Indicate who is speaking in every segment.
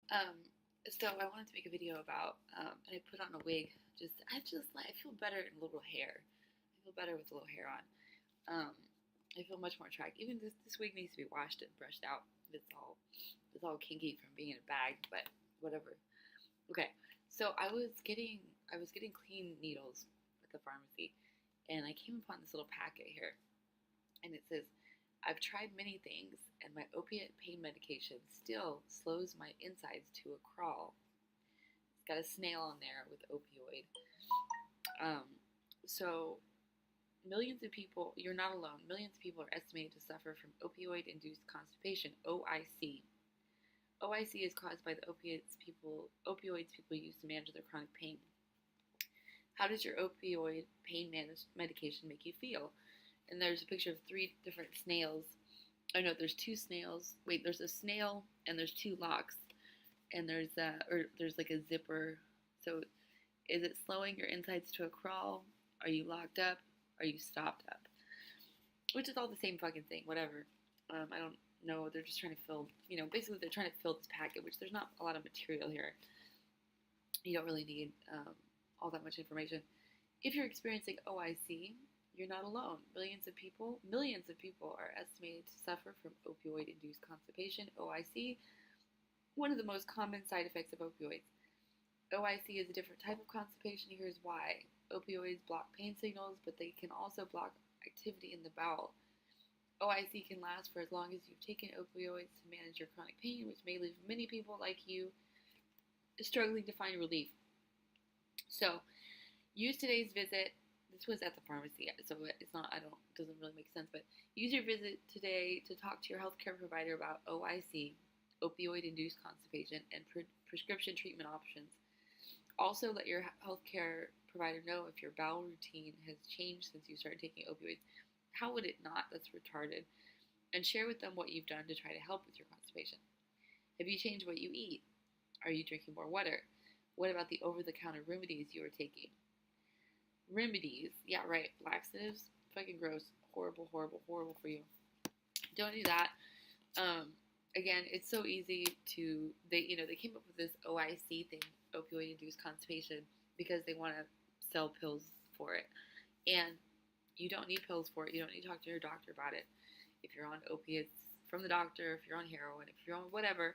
Speaker 1: Um, so I wanted to make a video about, and I put on a wig. I feel better in a little hair. I feel better with a little hair on. Um, I feel much more attractive. Even this wig needs to be washed and brushed out. It's all kinky from being in a bag, but whatever. Okay, so I was getting clean needles at the pharmacy, and I came upon this little packet here, and it says, I've tried many things, and my opiate pain medication still slows my insides to a crawl. It's got a snail on there with opioid. Um, so millions of people, you're not alone. Millions of people are estimated to suffer from opioid-induced constipation (OIC). OIC is caused by the opioids people use to manage their chronic pain. How does your opioid pain medication make you feel? And there's a picture of three different snails. Oh no, there's two snails. Wait, there's a snail and there's two locks, and there's like a zipper. So, is it slowing your insides to a crawl? Are you locked up? Are you stopped up? Which is all the same fucking thing. Whatever. I don't know. They're just trying to fill. Basically they're trying to fill this packet, which there's not a lot of material here. You don't really need all that much information. If you're experiencing OIC, you're not alone. Millions of people are estimated to suffer from opioid-induced constipation (OIC), one of the most common side effects of opioids. OIC is a different type of constipation. Here's why. Opioids block pain signals, but they can also block activity in the bowel. OIC can last for as long as you've taken opioids to manage your chronic pain, which may leave many people like you struggling to find relief. So, use today's visit. This was at the pharmacy, so it's not. Doesn't really make sense. But use your visit today to talk to your healthcare provider about OIC, opioid-induced constipation, and prescription treatment options. Also, let your healthcare provider know if your bowel routine has changed since you started taking opioids. How would it not? That's retarded. And share with them what you've done to try to help with your constipation. Have you changed what you eat? Are you drinking more water? What about the over-the-counter remedies you are taking? Remedies, yeah, right. Laxatives, fucking gross, horrible, horrible, horrible for you. Don't do that. Again, it's so easy to they came up with this OIC thing, opioid-induced constipation, because they want to sell pills for it, and you don't need pills for it. You don't need to talk to your doctor about it. If you're on opiates from the doctor, if you're on heroin, if you're on whatever,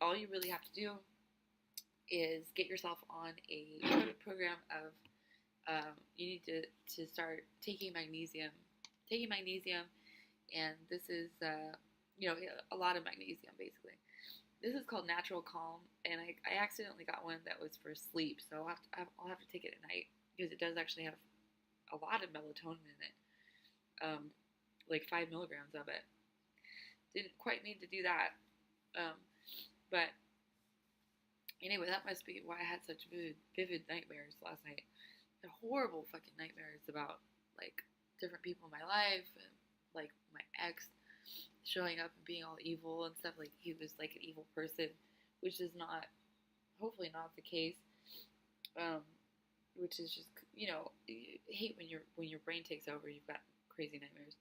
Speaker 1: all you really have to do is get yourself on a program of you need to start taking magnesium. Taking magnesium, and this is a lot of magnesium basically. This is called Natural Calm, and I accidentally got one that was for sleep, so I'll have to take it at night because it does actually have a lot of melatonin in it, like 5 milligrams of it. Didn't quite need to do that, but anyway, that must be why I had such vivid nightmares last night. The horrible fucking nightmares about like different people in my life, and like my ex showing up and being all evil and stuff. Like he was like an evil person, which is not, hopefully not the case. Which is just, I hate when your brain takes over. You've got crazy nightmares.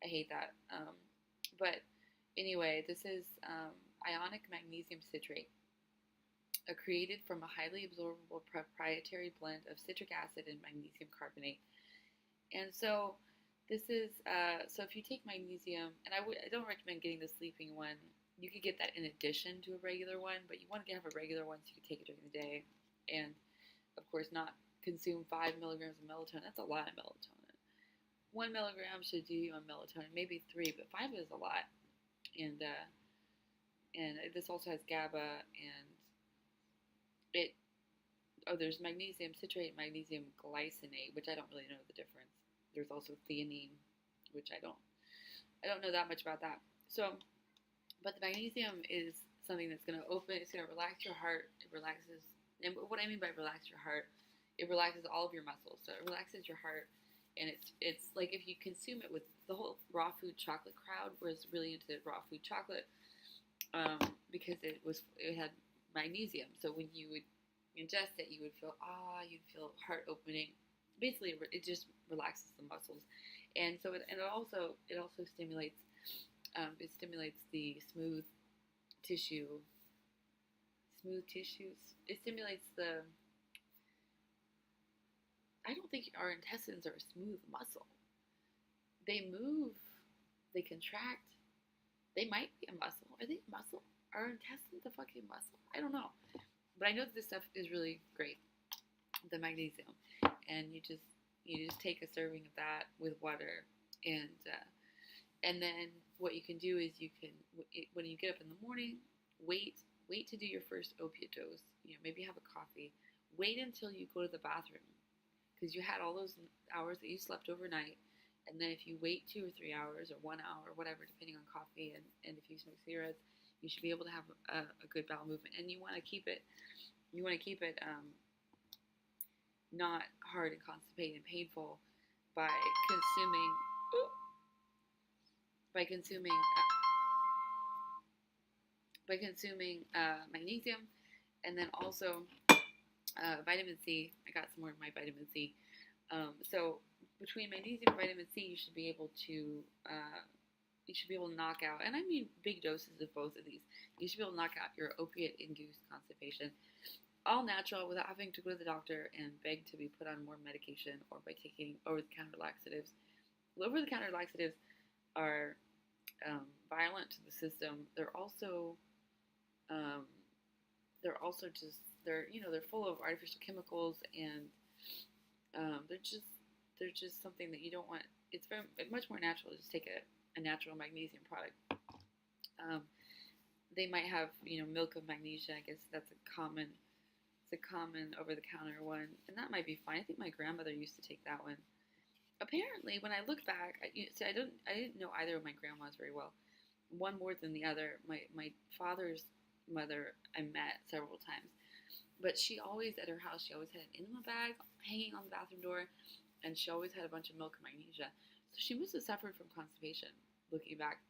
Speaker 1: I hate that. But anyway, this is ionic magnesium citrate, created from a highly absorbable proprietary blend of citric acid and magnesium carbonate. And so this is so if you take magnesium, and I don't recommend getting the sleeping one. You could get that in addition to a regular one, but you want to have a regular one so you can take it during the day, and of course not consume 5 milligrams of melatonin. That's a lot of melatonin. 1 milligram should do you on melatonin, maybe 3, but 5 is a lot. And this also has GABA, and there's magnesium citrate, magnesium glycinate, which I don't really know the difference. There's also theanine, which I don't know that much about that. So, but the magnesium is something that's going to it's going to relax your heart. It relaxes, and what I mean by relax your heart, it relaxes all of your muscles. So it relaxes your heart, and it's like if you consume it with the whole raw food chocolate crowd was really into raw food chocolate, because it had magnesium. So when you would ingest it, you'd feel heart opening. Basically, it just relaxes the muscles, and so it also stimulates the smooth tissue smooth tissues. It stimulates the. I don't think our intestines are a smooth muscle. They move, they contract. They might be a muscle. Are they a muscle? Are our intestines a fucking muscle? I don't know. But I know that this stuff is really great. The magnesium, and you just take a serving of that with water, and then what you can do is you can, when you get up in the morning, wait to do your first opiate dose. Maybe have a coffee. Wait until you go to the bathroom, because you had all those hours that you slept overnight. And then if you wait 2 or 3 hours or 1 hour, whatever, depending on coffee, and if you smoke cigarettes, you should be able to have a good bowel movement. And you want to keep it not hard and constipated and painful by consuming magnesium, and then also vitamin C. I got some more of my vitamin C. So between magnesium and vitamin C, you should be able to knock out, and I mean big doses of both of these. You should be able to knock out your opiate-induced constipation, all natural, without having to go to the doctor and beg to be put on more medication, or by taking over-the-counter laxatives. Over-the-counter laxatives are violent to the system. They're also they're full of artificial chemicals, and they're just something that you don't want. It's much more natural to just take a natural magnesium product. They might have milk of magnesia. I guess that's a common over-the-counter one, and that might be fine. I think my grandmother used to take that one. Apparently, when I look back, I didn't know either of my grandmas very well. One more than the other. My father's mother I met several times, but she always, at her house, she always had an enema bag hanging on the bathroom door, and she always had a bunch of milk and magnesia. So she must have suffered from constipation, looking back,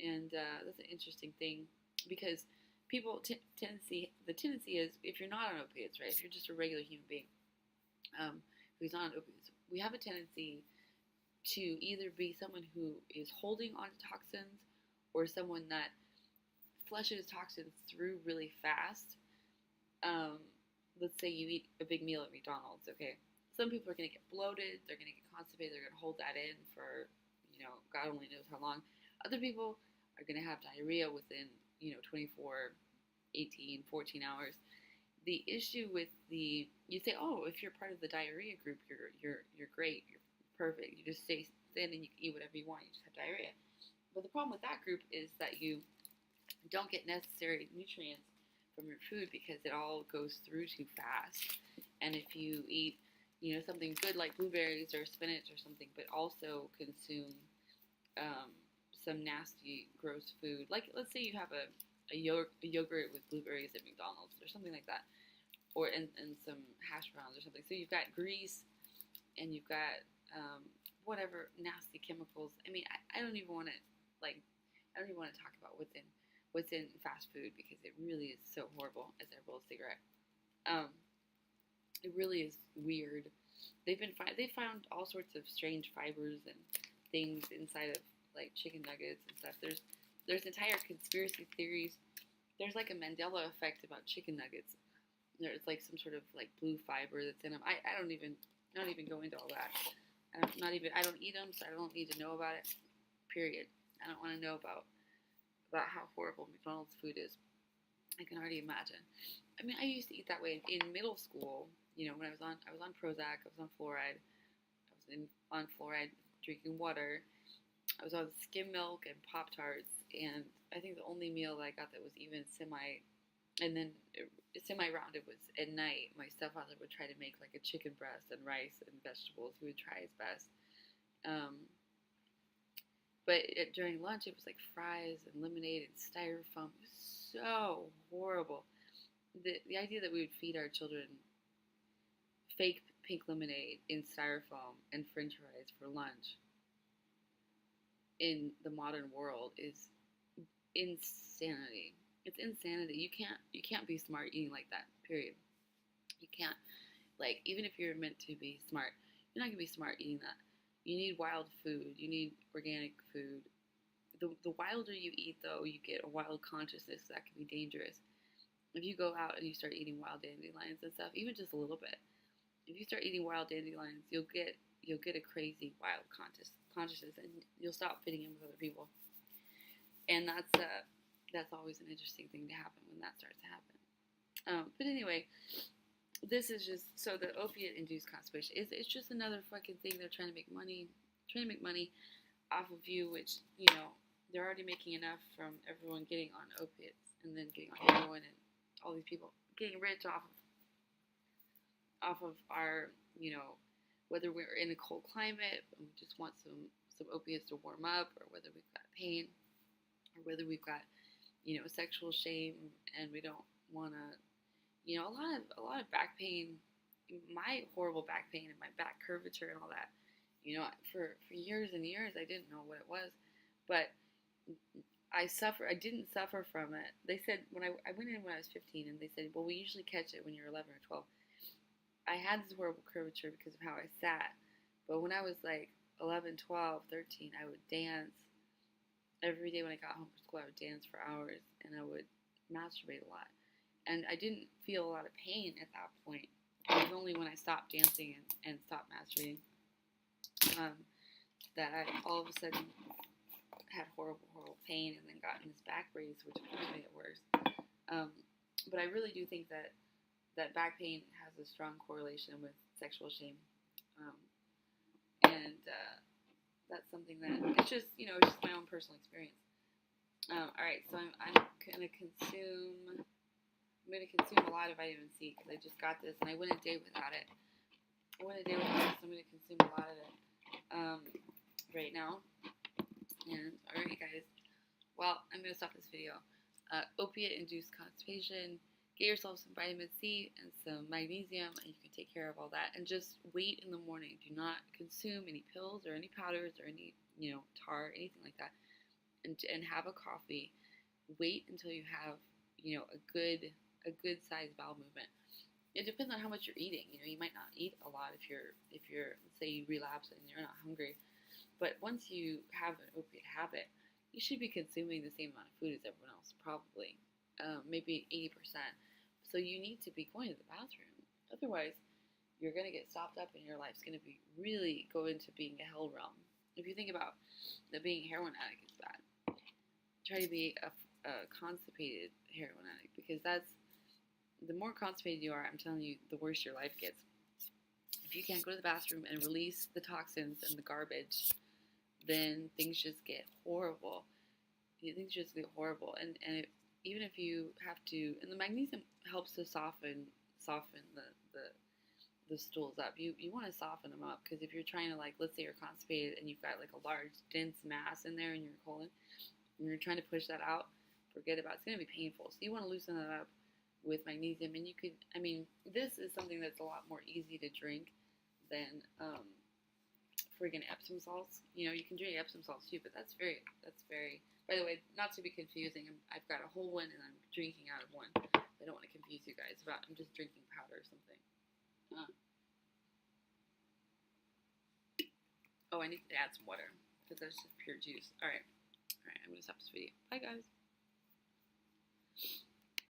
Speaker 1: and that's an interesting thing, because people the tendency is, if you're not on opiates, right? If you're just a regular human being who's not on opiates, we have a tendency to either be someone who is holding on to toxins, or someone that flushes toxins through really fast. Let's say you eat a big meal at McDonald's, okay? Some people are going to get bloated, they're going to get constipated, they're going to hold that in for, God only knows how long. Other people are going to have diarrhea within, 24, 18, 14 hours. The issue with you say, oh, if you're part of the diarrhea group, you're great, you're perfect, you just stay thin and you can eat whatever you want, you just have diarrhea. But the problem with that group is that you don't get necessary nutrients from your food, because it all goes through too fast. And if you eat, something good like blueberries or spinach or something, but also consume some nasty, gross food, like let's say you have a yogurt with blueberries at McDonald's or something like that, or and some hash browns or something. So you've got grease, and you've got whatever nasty chemicals. I mean, I don't even want to talk about what's in fast food, because it really is so horrible. As I roll a cigarette, it really is weird. They found all sorts of strange fibers and things inside of like chicken nuggets and stuff. There's entire conspiracy theories. There's like a Mandela effect about chicken nuggets. There's like some sort of like blue fiber that's in them. I don't even go into all that. I don't eat them, so I don't need to know about it. Period. I don't want to know about how horrible McDonald's food is. I can already imagine. I mean, I used to eat that way in middle school. When I was on Prozac, I was on fluoride. On fluoride, drinking water. I was on skim milk and Pop-Tarts, and I think the only meal that I got that was even semi-rounded was at night. My stepfather would try to make like a chicken breast and rice and vegetables. He would try his best. But during lunch, it was like fries and lemonade and styrofoam. It was so horrible. The idea that we would feed our children fake pink lemonade in styrofoam and french fries for lunch in the modern world is insanity. It's insanity. You can't be smart eating like that, period. You can't. Like, even if you're meant to be smart, you're not going to be smart eating that. You need wild food. You need organic food. The wilder you eat, though, you get a wild consciousness that can be dangerous. if you go out and you start eating wild dandelions and stuff, even just a little bit, if you start eating wild dandelions, you'll get a crazy wild consciousness, and you'll stop fitting in with other people. And that's always an interesting thing to happen when that starts to happen. But anyway, this is just so the opiate induced constipation is it's just another fucking thing. They're trying to make money off of you, which they're already making enough from everyone getting on opiates and then getting on heroin, and all these people getting rich off of our whether we're in a cold climate and we just want some opiates to warm up, or whether we've got pain, or whether we've got sexual shame and we don't want to a lot of back pain, my horrible back pain and my back curvature and all that. For years and years, I didn't know what it was, but I didn't suffer from it. They said when I went in when I was 15, and they said, well, we usually catch it when you're 11 or 12. I had this horrible curvature because of how I sat, but when I was like 11, 12, 13, I would dance every day when I got home from school. I would dance for hours, and I would masturbate a lot. And I didn't feel a lot of pain at that point. It was only when I stopped dancing and stopped masturbating that I all of a sudden had horrible pain, and then got in this back brace, which made it worse. But I really do think that back pain has a strong correlation with sexual shame, and that's something that it's just it's just my own personal experience. All right, so I'm gonna consume a lot of vitamin C because I just got this, and I went a day without it. So I'm gonna consume a lot of it right now. And alright, guys. Well, I'm gonna stop this video. Opiate-induced constipation. Get yourself some vitamin C and some magnesium, and you can take care of all that. And just wait in the morning. Do not consume any pills or any powders or any tar, anything like that. And have a coffee. Wait until you have a good sized bowel movement. It depends on how much you're eating. You might not eat a lot if you're let's say you relapse and you're not hungry. But once you have an opiate habit, you should be consuming the same amount of food as everyone else, probably, maybe 80%. So you need to be going to the bathroom. Otherwise, you're going to get stopped up and your life's going to be really go into being a hell realm. If you think about that being a heroin addict is bad, try to be a constipated heroin addict, because the more constipated you are, I'm telling you, the worse your life gets. If you can't go to the bathroom and release the toxins and the garbage, then things just get horrible. And even if you have to, and the magnesium helps to soften the stools up. You want to soften them up, because if you're trying to, like, let's say you're constipated and you've got like a large dense mass in there in your colon, and you're trying to push that out, forget about it. It's going to be painful. So you want to loosen that up with magnesium, and you could, this is something that's a lot more easy to drink than friggin' Epsom salts. You can drink Epsom salts too, but that's very, by the way, not to be confusing, I've got a whole one and I'm drinking out of one. I don't want to confuse you guys I'm just drinking powder or something. Oh, I need to add some water because that's just pure juice. Alright, I'm going to stop this video. Bye, guys.